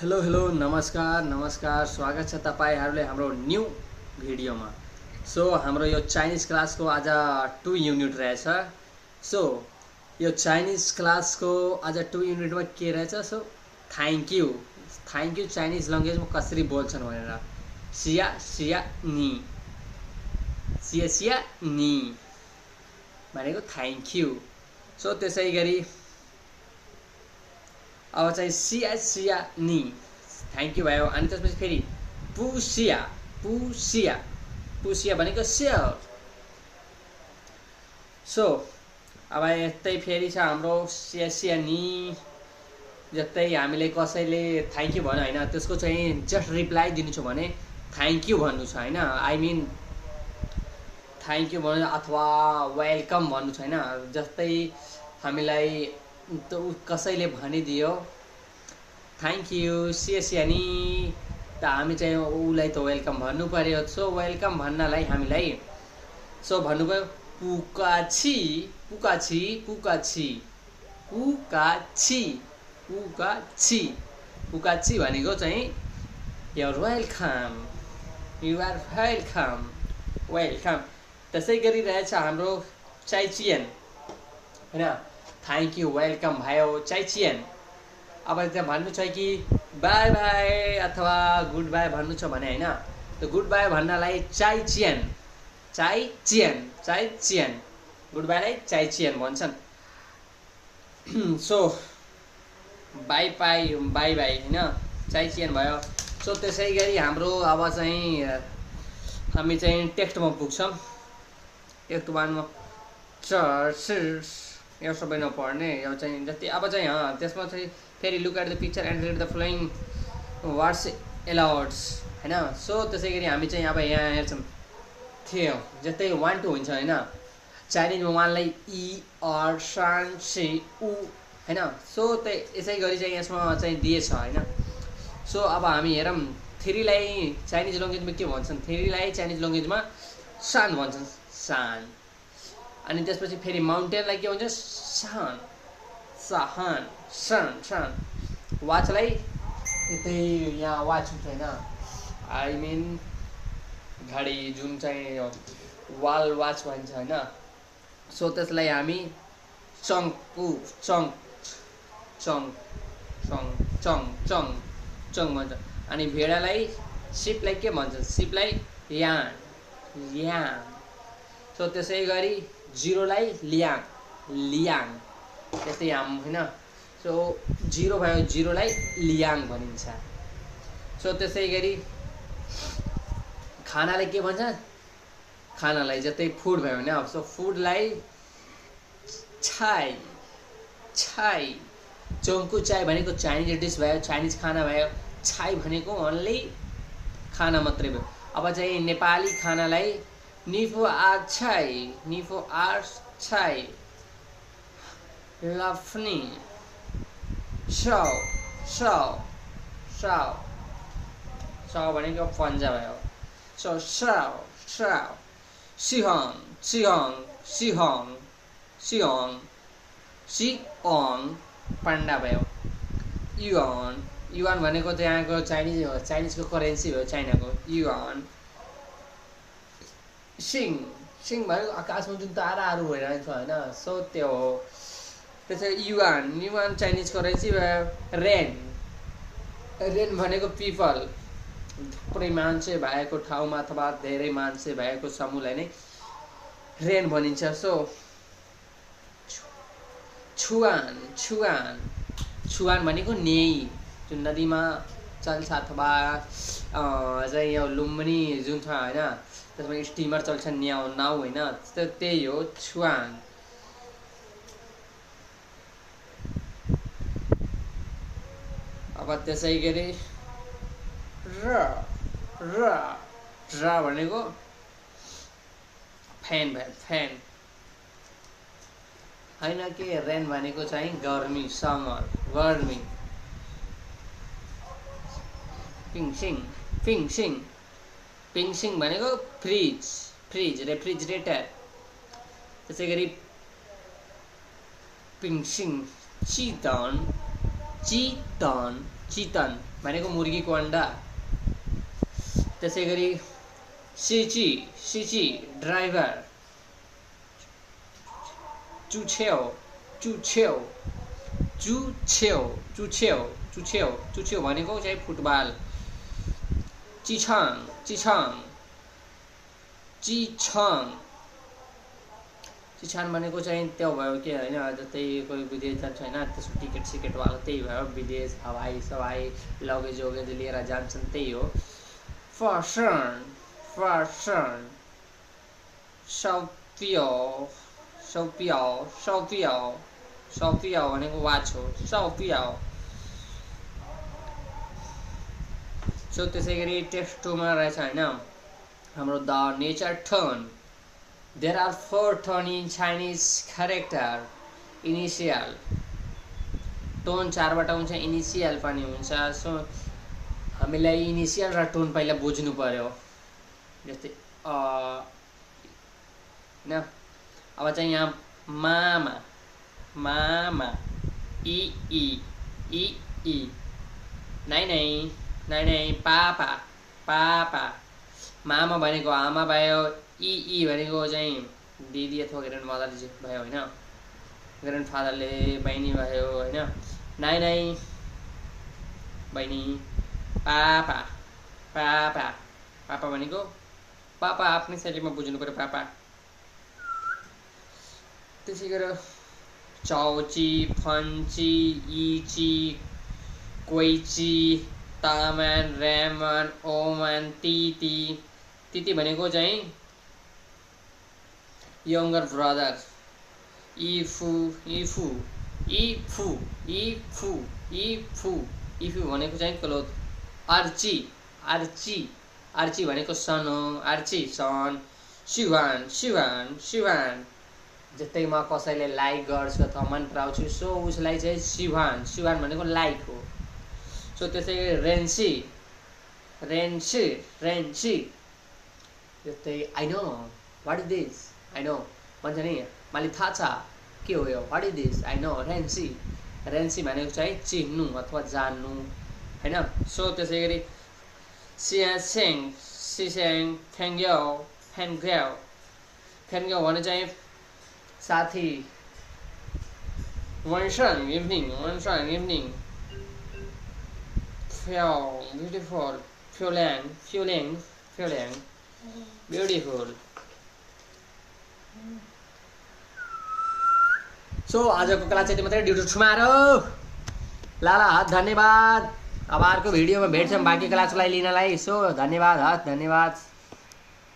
Hello hello नमस्कार नमस्कार स्वागत छ तपाईहरुले हाम्रो न्यू भिडियोमा। सो हाम्रो यो चाइनिज क्लासको आज 2 युनिट रहेछ। सो यो चाइनिज क्लासको आज 2 युनिटमा के रहेछ? सो थ्यांक यू चाइनिज ल्याङ्ग्वेजमा कसरी बोल्छन् भनेर। सिया सिया नि, सिया सिया नि भनेको थ्यांक यू। सो त्यसै गरी अब चाहिँ सिया सिया नि थ्यांक यू भयो। अनि त्यसपछि फेरि पुसिया पुसिया पुसिया भनेको स्योर। सो अब यस्तै फेरि छ हाम्रो सिया सिया नि। जस्तै हामीले कसैले थ्यांक यू भन्यो हैन, त्यसको चाहिँ जस्ट रिप्लाई दिनु छ भने थ्यांक यू भन्नु छ हैन। आई मिन थ्यांक यू भन्नु अथवा वेलकम भन्नु छ हैन। जस्तै हामीलाई कसैले भनिदियो थ्यांक यू सिया सिया नि, त हामी चाहिँ उलाई त वेलकम भन्नु पर्यो। सो वेलकम भन्नलाई हामीलाई सो भन्नुभयो पुकाछि पुकाछि पुकाछि पुकाछि पुकाछि पुकाछि भनेको चाहिँ you're welcome, you're welcome welcome. त्यसै गरी रहेछ हाम्रो चाइचियन हैन। थ्यांक यू वेलकम भयो चाइचियन। अब त्यहाँ भन्नु छ कि बाई बाई अथवा गुड बाई भन्नु छ भने हैन, त गुड बाई भन्नलाई चाइचियन चाइचियन चाइचियन, गुड बाईलाई चाइचियन भन्छन्। So by by by by हैन, चाइचियन भयो। सो त्यसै गरी हाम्रो अब चाहिँ हामी चाहिँ टेक्स्टमा पुग्छौँ। टेक्स्ट 1 मा चर्च यो सबै नपढ्ने यो चाहिँ जति अब चाहिँ त्यसमा चाहिँ फेरि look at the picture and read the following words aloud हैन। सो त्यसै गरी हामी चाहिँ अब यहाँ हेर्छौँ थियो जस्तै 1 2 हुन्छ हैन। चाइनिजमा 1 लाई इ आर सान सी उ हैन। सो यसै गरी चाहिँ यसमा चाहिँ दिएछ हैन। सो अब हामी हेरौँ 3 लाई चाइनिज ल्याङ्ग्वेजमा के भन्छन्। 3 लाई चाइनिज ल्याङ्ग्वेजमा सान भन्छन्, सान। अनि त्यसपछि फेरि माउन्टेनलाई के भन्छ सान साहान सन सन। वाचलाई यतै यहाँ वाच हुन्छ हैन, आई मिन घडी जुन चाहिँ वाल वाच भन्छ हैन। सो त्यसलाई हामी चङ्कु चङ चङ चङ चङ चङ चङ भन्छ। अनि भेडालाई सिपलाई के भन्छ, सिपलाई यान यान। सो त्यसै गरी 0 लाई लियाङ लियाङ, त्यस्तै हाम हैन। सो 0 भयो, 0 लाई लियाङ भनिन्छ। सो त्यसै गरी खानालाई के भन्छ, खानालाई जस्तै फुड भयो भने सो फुडलाई छाई छाई। चोङ्कु चाय भनेको चाइनिज डिस भयो, चाइनिज खाना भयो। छाई भनेको ओन्ली खाना मात्रै भयो। अब चाहिँ नेपाली खानालाई निफो आर छाई निफो आर छाई। लफ्नी साउ साउ साउ साउ भनेको पन्जा भयो। सो साउ साउ सिहङ सिहङ सिहङ सिहङ सिअङ पान्डा भयो। युआन युआन भनेको त्यहाँको चाइनिज हो, चाइनिजको करेन्सी भयो चाइनाको युआन। सिङ सिङ भनेको आकाशमा जुन ताराहरू भइरहेको छ हैन। सो त्यो हो। त्यसै युआन युआन चाइनिज करेन्सी भयो। रेन रेन भनेको पिपल, थुप्रै मान्छे भएको ठाउँमा अथवा धेरै मान्छे भएको समूहलाई नै रेन भनिन्छ। सो छुआन छुआन छुआन भनेको नेई, जुन नदीमा चल्छ अथवा चाहिँ यो लुम्बिनी जुन छ हैन, त्यसमा स्टिमर चल्छ नाउ हैन, त्यही हो छुआन। अब त्यसै गरी र र र भनेको फ्यान भयो, फ्यान हैन कि रेन भनेको चाहिँ गर्मी, समर गर्मी। पिङसिङ पिङसिङ पिङसिङ भनेको फ्रिज फ्रिज रेफ्रिजरेटर। त्यसै गरी पिङसिङ चितन चितन चितन भनेको मुर्गीको अन्डा। त्यसै गरी सिची सिची ड्राइभर। चुछेउ चुछेउ चुछेउ चुछेउ चुछेउ चुछेउ भनेको चाहिँ फुटबल। चिछाङ चिछाङ चिछाङ चिछाङ भनेको चाहिँ त्यो भयो के होइन, जस्तै कोही विदेश जान्छ होइन, त्यसको टिकट सिकेटवाला त्यही भयो, विदेश हवाई सवाई लगेज वगेज लिएर जान्छन् त्यही हो। फसन फसन सौपियो सौपियो सौपियो सौपियो भनेको वाच हो, सौपियो। सो त्यसै गरी टेस्ट 2 मा रहेछ होइन हाम्रो the nature turn. There are 4 tone in Chinese character. Initial tone 4 बाट हुन्छ, इनिशियल पनि हुन्छ। सो हामीलाई इनिशियल र टोन पहिला बुझ्नु पर्यो। जस्तै न अब चाहिँ यहाँ मामा मामा ई ई ई ई नाइ नाइ नाइ नाइ पापा पापा। मामा भनेको आमा भयो, ई भनेको चाहिँ दिदी अथवा ग्रान्ड मदर भयो होइन, ग्रान्ड फादरले बहिनी भयो होइन। नाइ नाइ बहिनी। पापा पापा पापा भनेको पापा आफ्नै शैलीमा बुझ्नु पर्यो पापा। त्यसै गरेर चाउची फन्ची इची कोइची तामन रेमन ओमन तिती। तिती भनेको चाहिँ यंगर ब्रदर। इफु इफु इफु इफु इफु इफु भनेको चाहिँ क्लोथ। आर्ची आर्ची आर्ची भनेको सन हो, आर्ची सन। शिवान शिवान शिवान जस्तै म कसैले लाइक गर्छु अथवा मन पराउँछु सो उसलाई चाहिँ शिवान शिवान भनेको लाइक हो। सो त्यसै रेन्सी रेन्सी रेन्सी जस्तै I know what is this, I know भन्छ नि मलाई थाहा छ के हो यो, what is this I know. रेन्सी रेन्सी भनेको चाहिँ चिन्नु अथवा जान्नु होइन। सो त्यसै गरी सियासेङ सिसेङ फेङ्ग्याउ फेङ्ग्याउ फेङ्ग्याउ भने चाहिँ साथी। वनसन इभिनिङ वनसन इभिनिङ। फ्याउ ब्युटिफुल फ्युल्याङ फ्युल्याङ फ्युल्याङ ब्युटिफुल। सो आजको क्लास चाहिँ मात्रै ड्युटी छुमारो लाला हत धन्यवाद। अब अर्को भिडियोमा भेट्छौँ बाँकी क्लासलाई लिनलाई। सो धन्यवाद हत धन्यवाद।